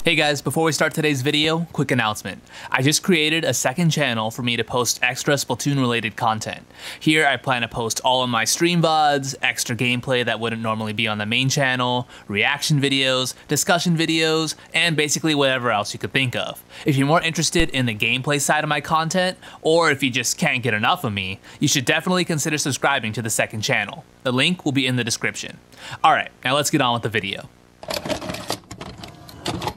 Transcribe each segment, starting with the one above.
Hey guys, before we start today's video, quick announcement. I just created a second channel for me to post extra Splatoon related content. Here I plan to post all of my stream VODs, extra gameplay that wouldn't normally be on the main channel, reaction videos, discussion videos, and basically whatever else you could think of. If you're more interested in the gameplay side of my content, or if you just can't get enough of me, you should definitely consider subscribing to the second channel. The link will be in the description. Alright, now let's get on with the video.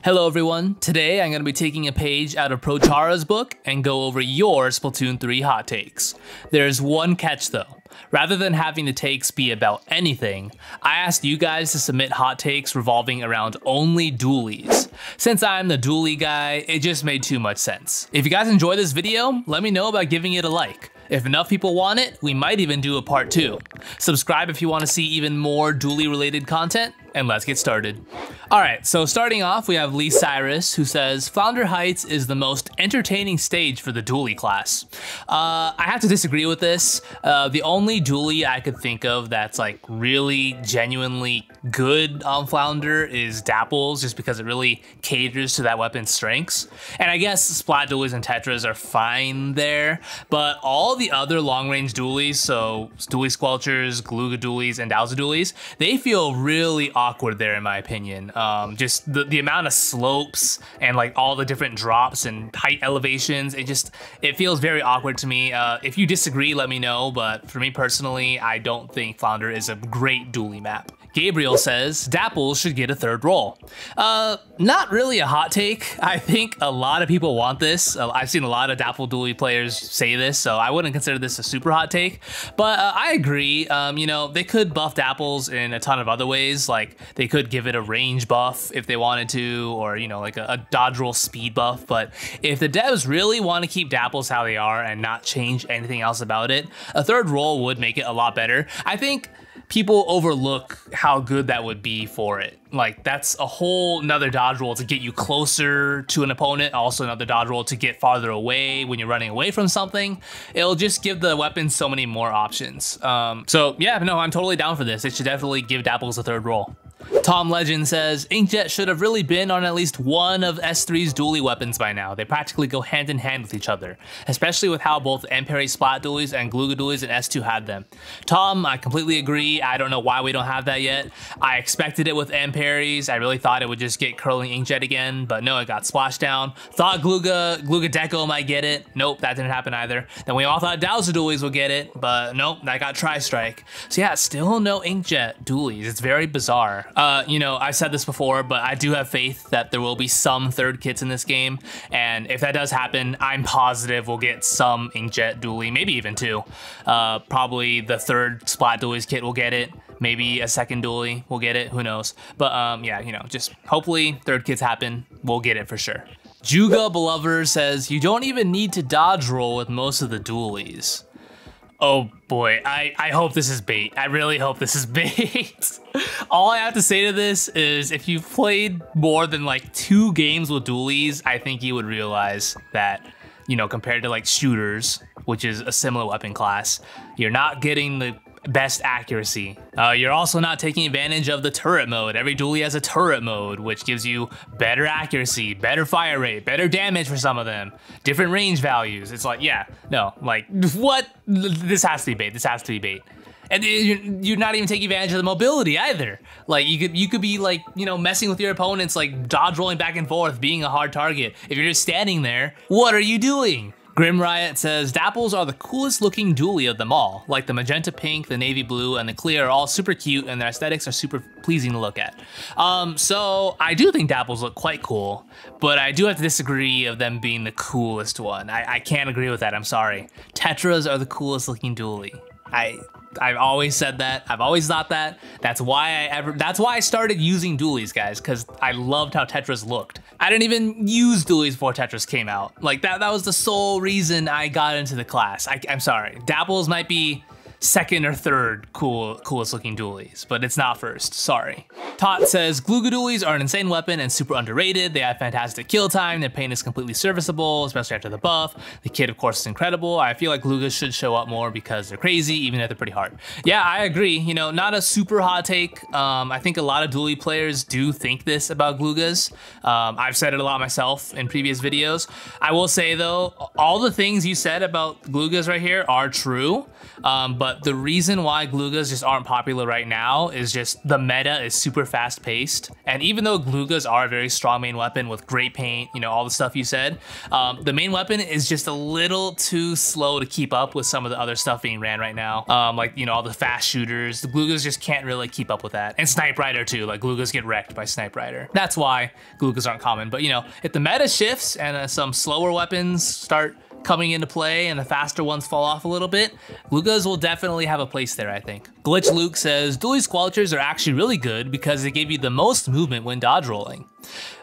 Hello everyone, today I'm going to be taking a page out of Prochara's book and go over your Splatoon 3 hot takes. There's one catch though. Rather than having the takes be about anything, I asked you guys to submit hot takes revolving around only dualies. Since I'm the dualie guy, it just made too much sense. If you guys enjoy this video, let me know about giving it a like. If enough people want it, we might even do a part 2. Subscribe if you want to see even more dualie related content, and let's get started. Alright, so starting off we have Lee Cyrus, who says Flounder Heights is the most entertaining stage for the dualie class. I have to disagree with this. The only dualie I could think of that's like really genuinely good on Flounder is Dapples, just because it really caters to that weapon's strengths. And I guess Splat Dualies and Tetras are fine there, but all the other long-range dualies, so Dualie Squelchers, Glooga Dualies, and Dualie Dualies, they feel really awkward there in my opinion. Just the amount of slopes and like all the different drops and height elevations, it feels very awkward to me. If you disagree, let me know, but for me personally, I don't think Flounder is a great dualie map. Gabriel says Dapples should get a third role. Not really a hot take. I think a lot of people want this. I've seen a lot of Dapple Dualie players say this, so I wouldn't consider this a super hot take. But I agree. You know, they could buff Dapples in a ton of other ways. Like they could give it a range buff if they wanted to, or you know, like a dodge roll speed buff. But if the devs really want to keep Dapples how they are and not change anything else about it, a third role would make it a lot better. I think people overlook how good that would be for it. Like that's a whole nother dodge roll to get you closer to an opponent, also another dodge roll to get farther away when you're running away from something. It'll just give the weapons so many more options. So yeah, no, I'm totally down for this. It should definitely give Dapples a third role. Tom Legend says Inkjet should have really been on at least one of S3's dualie weapons by now. They practically go hand in hand with each other, especially with how both Amperry Splat Dualies and Glooga Dualies and S2 had them. Tom, I completely agree. I don't know why we don't have that yet. I expected it with Amperries. I really thought it would just get curling Inkjet again, but no, it got splashed down. Thought Glooga Deco might get it. Nope, that didn't happen either. Then we all thought Dualie Dualies would get it, but nope, that got Tri-Strike. So yeah, still no Inkjet Dualies. It's very bizarre. You know, I've said this before, but I do have faith that there will be some third kits in this game, and if that does happen, I'm positive we'll get some Inkjet Dualie, maybe even 2. Probably the third Splat Dualies kit will get it, maybe a second Dualie will get it, who knows. But yeah, you know, just hopefully third kits happen, we'll get it for sure. Juga Belover says, you don't even need to dodge roll with most of the dualies. Oh boy, I hope this is bait. I really hope this is bait. All I have to say to this is if you've played more than like 2 games with dualies, I think you would realize that, you know, compared to like shooters, which is a similar weapon class, you're not getting the best accuracy. You're also not taking advantage of the turret mode. Every dualie has a turret mode, which gives you better accuracy, better fire rate, better damage for some of them, different range values. It's like, yeah, no, like, what? This has to be bait. This has to be bait. And you're not even taking advantage of the mobility either. Like you could be like, you know, messing with your opponents, like dodge rolling back and forth, being a hard target. If you're just standing there, what are you doing? Grim Riot says, Dapples are the coolest looking dualie of them all. Like the magenta pink, the navy blue, and the clear are all super cute and their aesthetics are super pleasing to look at. So I do think Dapples look quite cool, but I do have to disagree of them being the coolest one. I can't agree with that, I'm sorry. Tetras are the coolest looking dualie. I've always said that. I've always thought that. That's why I started using dualies, guys, because I loved how Tetras looked. I didn't even use dualies before Tetras came out. Like that was the sole reason I got into the class. I'm sorry. Dapples might be second or third coolest looking dualies, but it's not first, sorry. Tot says, Glooga Dualies are an insane weapon and super underrated. They have fantastic kill time, their pain is completely serviceable, especially after the buff. The kit, of course, is incredible. I feel like Gloogas should show up more because they're crazy, even if they're pretty hard. Yeah, I agree. You know, not a super hot take. I think a lot of dually players do think this about Gloogas. I've said it a lot myself in previous videos. I will say though, all the things you said about Gloogas right here are true. But the reason why Gloogas just aren't popular right now is just the meta is super fast paced. And even though Gloogas are a very strong main weapon with great paint, you know, all the stuff you said, the main weapon is just a little too slow to keep up with some of the other stuff being ran right now. Like, you know, all the fast shooters, the Gloogas just can't really keep up with that. And Snipe Rider too, like Gloogas get wrecked by Snipe Rider. That's why Gloogas aren't common. But you know, if the meta shifts and some slower weapons start coming into play and the faster ones fall off a little bit, Gloogas will definitely have a place there, I think. Glitch Luke says, Dualie Squelchers are actually really good because they give you the most movement when dodge rolling.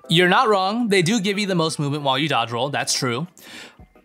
You're not wrong, they do give you the most movement while you dodge roll, that's true.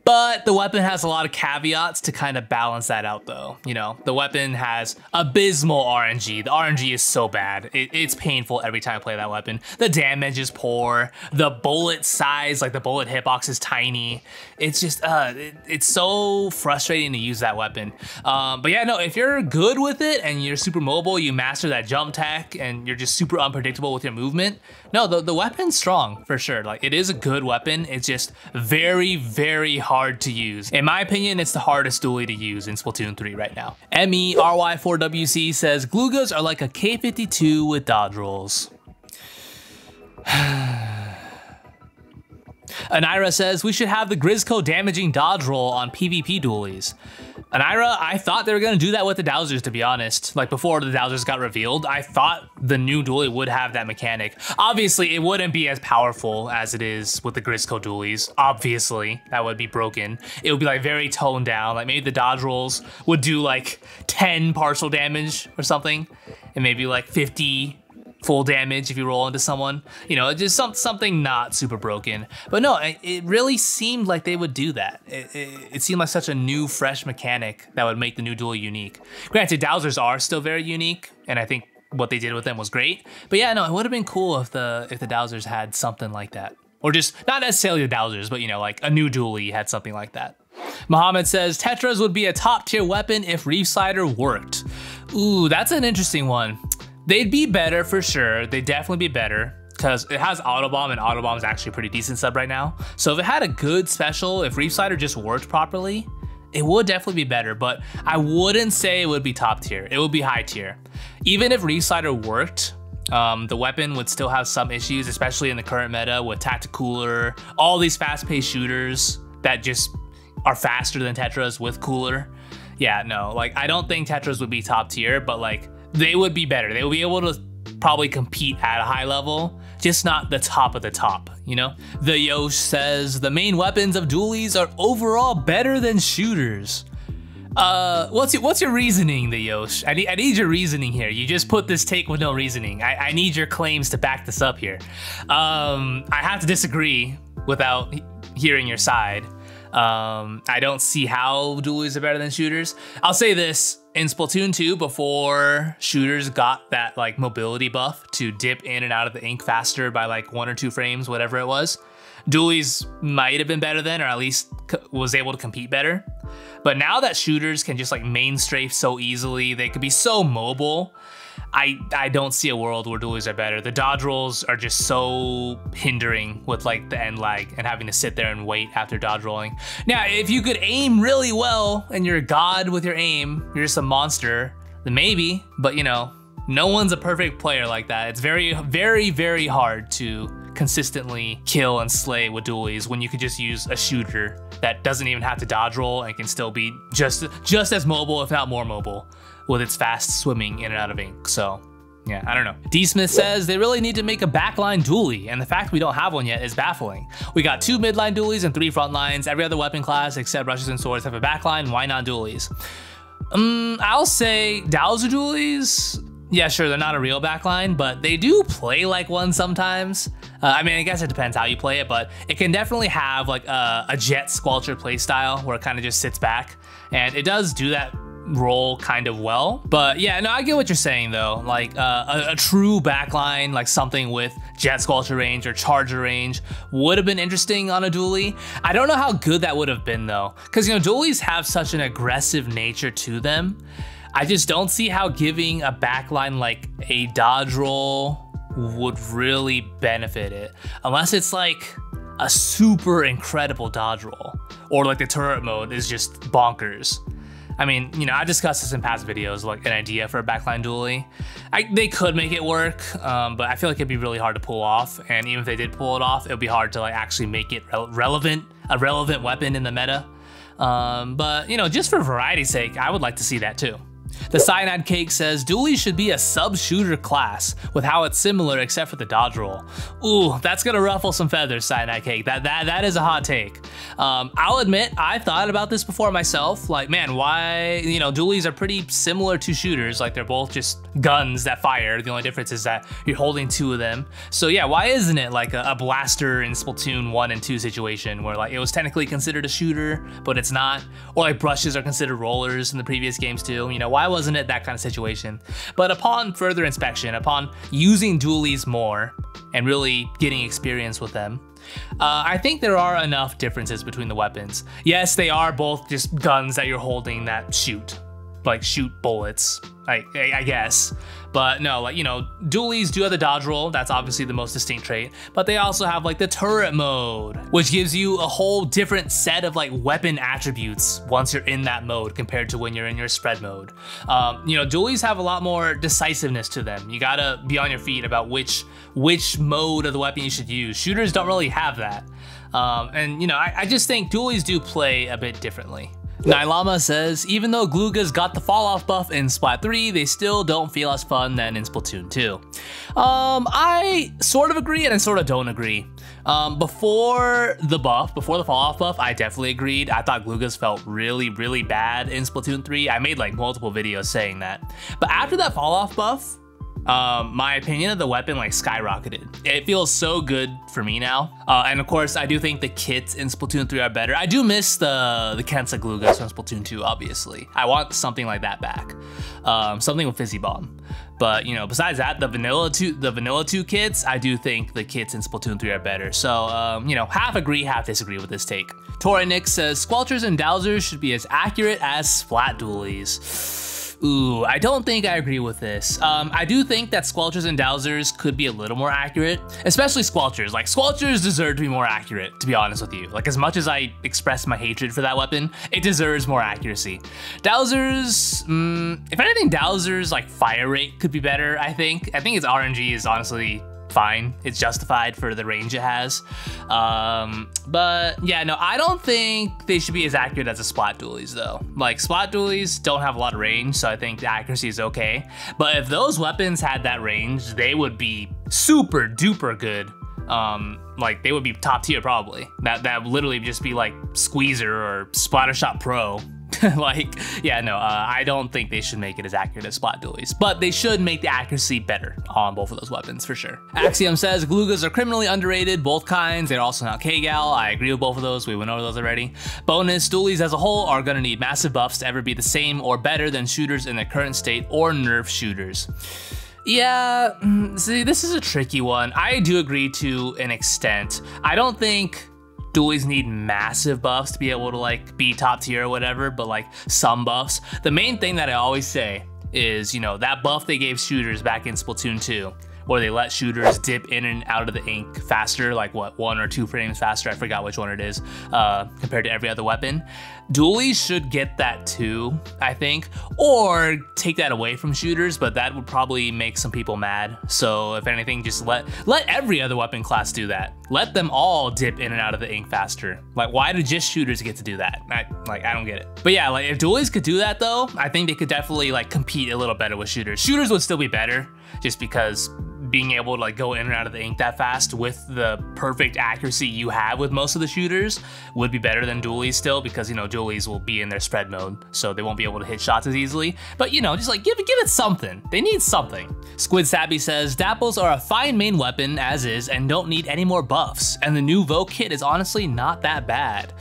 But the weapon has a lot of caveats to kind of balance that out though. You know, the weapon has abysmal RNG. The RNG is so bad. It's painful every time I play that weapon. The damage is poor. The bullet size, like the bullet hitbox is tiny. It's just, it's so frustrating to use that weapon. But yeah, no, if you're good with it and you're super mobile, you master that jump tech and you're just super unpredictable with your movement, no, the weapon's strong for sure. Like it is a good weapon. It's just very, very hard to use. In my opinion, it's the hardest dually to use in Splatoon 3 right now. MERY4WC says, Gloogas are like a K52 with dodge rolls. Anira says, we should have the Grizzco damaging dodge roll on PvP dualies. Anira, I thought they were going to do that with the Dousers, to be honest. Like before the Dousers got revealed, I thought the new dually would have that mechanic. Obviously, it wouldn't be as powerful as it is with the Grizzco Dualies. Obviously, that would be broken. It would be like very toned down. Like maybe the dodge rolls would do like 10 partial damage or something, and maybe like 50 full damage if you roll into someone. You know, just something not super broken. But no, it really seemed like they would do that. It seemed like such a new, fresh mechanic that would make the new duel unique. Granted, Dousers are still very unique, and I think what they did with them was great. But yeah, no, it would have been cool if the Dousers had something like that. Or just, not necessarily the Dousers, but you know, like a new dually had something like that. Muhammad says, Tetras would be a top tier weapon if Reefslider worked. Ooh, that's an interesting one. They'd be better for sure. They'd definitely be better because it has Autobomb, and Autobomb is actually a pretty decent sub right now. So if it had a good special, if Reefslider just worked properly, it would definitely be better, but I wouldn't say it would be top tier. It would be high tier. Even if Reefslider worked, the weapon would still have some issues, especially in the current meta with Tacticooler, all these fast-paced shooters that just are faster than Tetras with cooler. Yeah, no, like I don't think Tetras would be top tier, but like they would be better. They would be able to probably compete at a high level, just not the top of the top, you know? The Yosh says, the main weapons of dualies are overall better than shooters. What's your reasoning, the Yosh? I need your reasoning here. You just put this take with no reasoning. I need your claims to back this up here. I have to disagree without hearing your side. I don't see how dualies are better than shooters. I'll say this, in Splatoon 2, before shooters got that like mobility buff to dip in and out of the ink faster by like 1 or 2 frames, whatever it was, dualies might have been better then, or at least was able to compete better. But now that shooters can just like main strafe so easily, they could be so mobile, I don't see a world where dualies are better. The dodge rolls are just so hindering with like the end lag and having to sit there and wait after dodge rolling. Now, if you could aim really well and you're a god with your aim, you're just a monster, then maybe, but you know, no one's a perfect player like that. It's very, very, very hard to consistently kill and slay with dualies when you could just use a shooter that doesn't even have to dodge roll and can still be just as mobile, if not more mobile, with its fast swimming in and out of ink. So yeah, I don't know. D Smith says they really need to make a backline dualie, and the fact we don't have one yet is baffling. We got 2 midline dualies and 3 front lines. Every other weapon class except rushes and swords have a backline. Why not dualies? I'll say Dowser dualies. Yeah, sure, they're not a real backline, but they do play like one sometimes. I mean, I guess it depends how you play it, but it can definitely have like a jet squelcher playstyle where it kind of just sits back, and it does do that role kind of well. But yeah, no, I get what you're saying though. Like a true backline, like something with Jet Squelcher range or Charger range would have been interesting on a dually. I don't know how good that would have been though, because you know, dualies have such an aggressive nature to them. I just don't see how giving a backline like a dodge roll would really benefit it, unless it's like a super incredible dodge roll, or like the turret mode is just bonkers. I mean, you know, I discussed this in past videos, like an idea for a backline dually. They could make it work, but I feel like it'd be really hard to pull off. And even if they did pull it off, it would be hard to like actually make it a relevant weapon in the meta. But you know, just for variety's sake, I would like to see that too. The Cyanide Cake says, Dualies should be a sub-shooter class with how it's similar except for the dodge roll. Ooh, that's gonna ruffle some feathers, Cyanide Cake. That is a hot take. I'll admit, I thought about this before myself. Like, man, why, you know, Dualies are pretty similar to shooters. Like, they're both just guns that fire. The only difference is that you're holding two of them. So yeah, why isn't it like a blaster in Splatoon 1 and 2 situation where like it was technically considered a shooter, but it's not? Or like brushes are considered rollers in the previous games too. You know, why wasn't it that kind of situation? But upon further inspection, upon using dualies more and really getting experience with them, I think there are enough differences between the weapons. Yes, they are both just guns that you're holding that shoot bullets, I guess. But no, like, you know, dualies do have the dodge roll. That's obviously the most distinct trait, but they also have like the turret mode, which gives you a whole different set of like weapon attributes once you're in that mode compared to when you're in your spread mode. You know, dualies have a lot more decisiveness to them. You gotta be on your feet about which mode of the weapon you should use. Shooters don't really have that. And you know, I just think dualies do play a bit differently. Nylama says, even though Gloogas got the fall off buff in Splat 3, they still don't feel as fun than in Splatoon 2. I sort of agree and I sort of don't agree. Before the fall off buff, I definitely agreed. I thought Gloogas felt really, really bad in Splatoon 3. I made like multiple videos saying that. But after that fall off buff, my opinion of the weapon like skyrocketed. It feels so good for me now. And of course, I do think the kits in Splatoon 3 are better. I do miss the Kensa Gloogas from Splatoon 2, obviously. I want something like that back. Something with Fizzy Bomb. But you know, besides that, the vanilla 2 kits, I do think the kits in Splatoon 3 are better. So you know, half agree, half disagree with this take. Tori Nick says, Squelchers and Dousers should be as accurate as Splat Dualies. Ooh, I don't think I agree with this. I do think that Squelchers and Dousers could be a little more accurate, especially Squelchers. Like, Squelchers deserve to be more accurate, to be honest with you. Like, as much as I express my hatred for that weapon, it deserves more accuracy. Dousers, if anything, Dousers, like, fire rate could be better, I think. I think its RNG is honestly fine. It's justified for the range it has. But yeah, no, I don't think they should be as accurate as the Splat Dualies though. Like, Splat Dualies don't have a lot of range, so I think the accuracy is okay. But if those weapons had that range, they would be super duper good. Like, they would be top tier probably. That would literally just be like Squeezer or Splattershot Pro. Like, yeah, no, I don't think they should make it as accurate as Splat Dualies, but they should make the accuracy better on both of those weapons for sure. Axiom says, Gloogas are criminally underrated, both kinds. They're also not K-Gal. I agree with both of those. We went over those already. Bonus, Dualies as a whole are gonna need massive buffs to ever be the same or better than shooters in their current state or nerf shooters. Yeah, see, this is a tricky one. I do agree to an extent. I don't think Dualies need massive buffs to be able to like be top tier or whatever, but like some buffs. The main thing that I always say is, you know, that buff they gave shooters back in Splatoon 2, where they let shooters dip in and out of the ink faster, like what, 1 or 2 frames faster, I forgot which one it is, compared to every other weapon. Dualies should get that too, I think, or take that away from shooters, but that would probably make some people mad. So if anything, just let every other weapon class do that. Let them all dip in and out of the ink faster. Like, why do just shooters get to do that? I don't get it. But yeah, like, if Dualies could do that though, I think they could definitely like compete a little better with shooters. Shooters would still be better, just because being able to like go in and out of the ink that fast with the perfect accuracy you have with most of the shooters would be better than Dualies still, because, you know, Dualies will be in their spread mode, so they won't be able to hit shots as easily. But, you know, just like give it something. They need something. Squid Sabby says, Dapples are a fine main weapon as is and don't need any more buffs, and the new Vogue kit is honestly not that bad.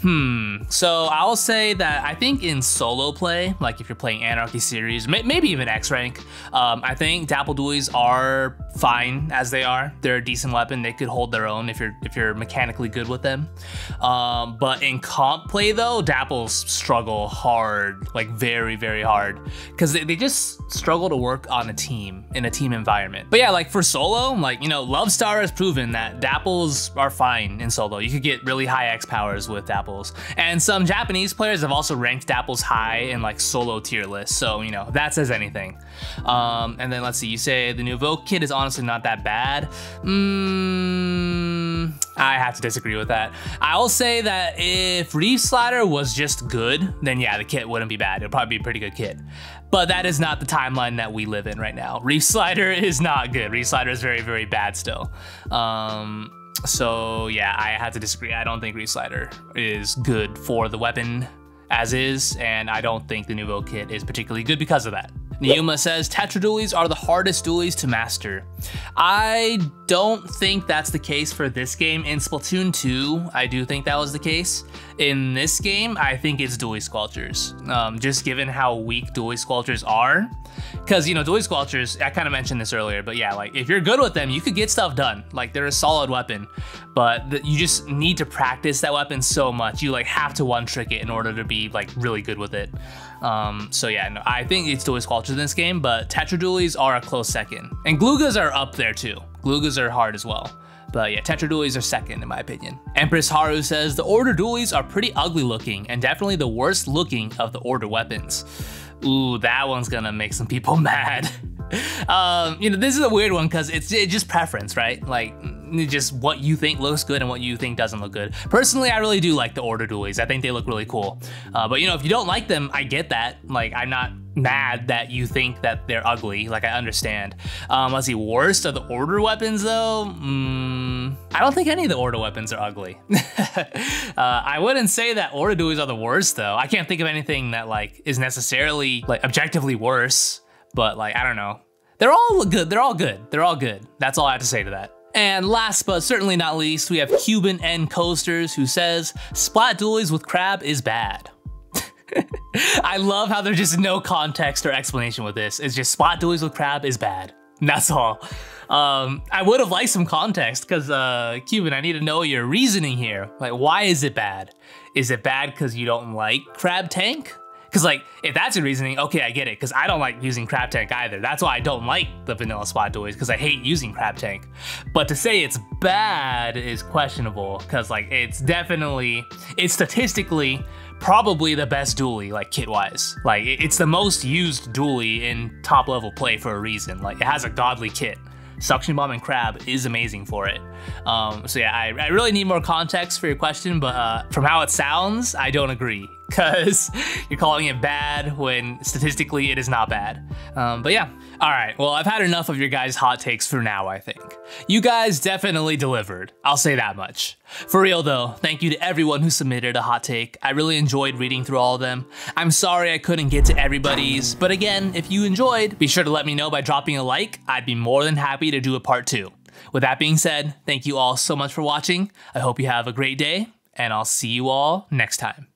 So I'll say that I think in solo play, like if you're playing Anarchy series, maybe even X rank, I think Dapple Dualies are fine as they are. They're a decent weapon. They could hold their own if you're mechanically good with them. But in comp play though, Dapples struggle hard, like very, very hard, because they just struggle to work on a team in a team environment. But yeah, like for solo, like, you know, Love Star has proven that Dapples are fine in solo. You could get really high X powers with Dapples. And some Japanese players have also ranked Dapples high in like solo tier lists, so you know, that says anything. And then let's see, you say the Nouveau kit is honestly not that bad. I have to disagree with that. I'll say that if Reefslider was just good, then yeah, the kit wouldn't be bad. It'd probably be a pretty good kit. But that is not the timeline that we live in right now. Reefslider is not good. Reefslider is very, very bad still. So yeah, I have to disagree. I don't think Reefslider is good for the weapon as is, and I don't think the Nouveau kit is particularly good because of that. Niuma says, Tetras Dualies are the hardest dualies to master. I don't think that's the case for this game. In Splatoon 2, I do think that was the case. In this game, I think it's Dualie Squelchers. Just given how weak Dualie Squelchers are. Because, you know, Dualie Squelchers, I kind of mentioned this earlier, but yeah, like if you're good with them, you could get stuff done. Like they're a solid weapon, but you just need to practice that weapon so much. You like have to one trick it in order to be like really good with it. So yeah, no, I think it's Dualie Squelchers in this game, but Tetras Dualies are a close second. And Gloogas are up there too. Gloogas are hard as well. But yeah, Tetras Dualies are second in my opinion. Empress Haru says, the Order Dualies are pretty ugly looking and definitely the worst looking of the Order weapons. Ooh, that one's gonna make some people mad. You know, this is a weird one because it's just preference, right? Like, just what you think looks good and what you think doesn't look good. Personally, I really do like the Order Dualies. I think they look really cool. But you know, if you don't like them, I get that. Like, I'm not mad that you think that they're ugly. Like, I understand. Let's see, worst of the Order weapons though? I don't think any of the Order weapons are ugly. I wouldn't say that Order Dualies are the worst though. I can't think of anything that like is necessarily like objectively worse, but like, I don't know. They're all good. They're all good. They're all good. That's all I have to say to that. And last but certainly not least, we have Cuban N Coasters who says, Splat Dualies with crab is bad. I love how there's just no context or explanation with this. It's just Splat Dualies with crab is bad. And that's all. I would have liked some context because Cuban, I need to know your reasoning here. Like, why is it bad? Is it bad because you don't like crab tank? Because like, if that's your reasoning, okay, I get it, because I don't like using crab tank either. That's why I don't like the vanilla Splat Dualies, because I hate using crab tank. But to say it's bad is questionable, because like, it's statistically probably the best dualie, like kit-wise. Like, it's the most used dualie in top level play for a reason. Like, it has a godly kit. Suction Bomb and Crab is amazing for it. So yeah, I really need more context for your question, but from how it sounds, I don't agree, because you're calling it bad when statistically it is not bad. But yeah, all right, well, I've had enough of your guys' hot takes for now, I think. You guys definitely delivered, I'll say that much. For real though, thank you to everyone who submitted a hot take. I really enjoyed reading through all of them. I'm sorry I couldn't get to everybody's, but again, if you enjoyed, be sure to let me know by dropping a like. I'd be more than happy to do a part 2. With that being said, thank you all so much for watching. I hope you have a great day, and I'll see you all next time.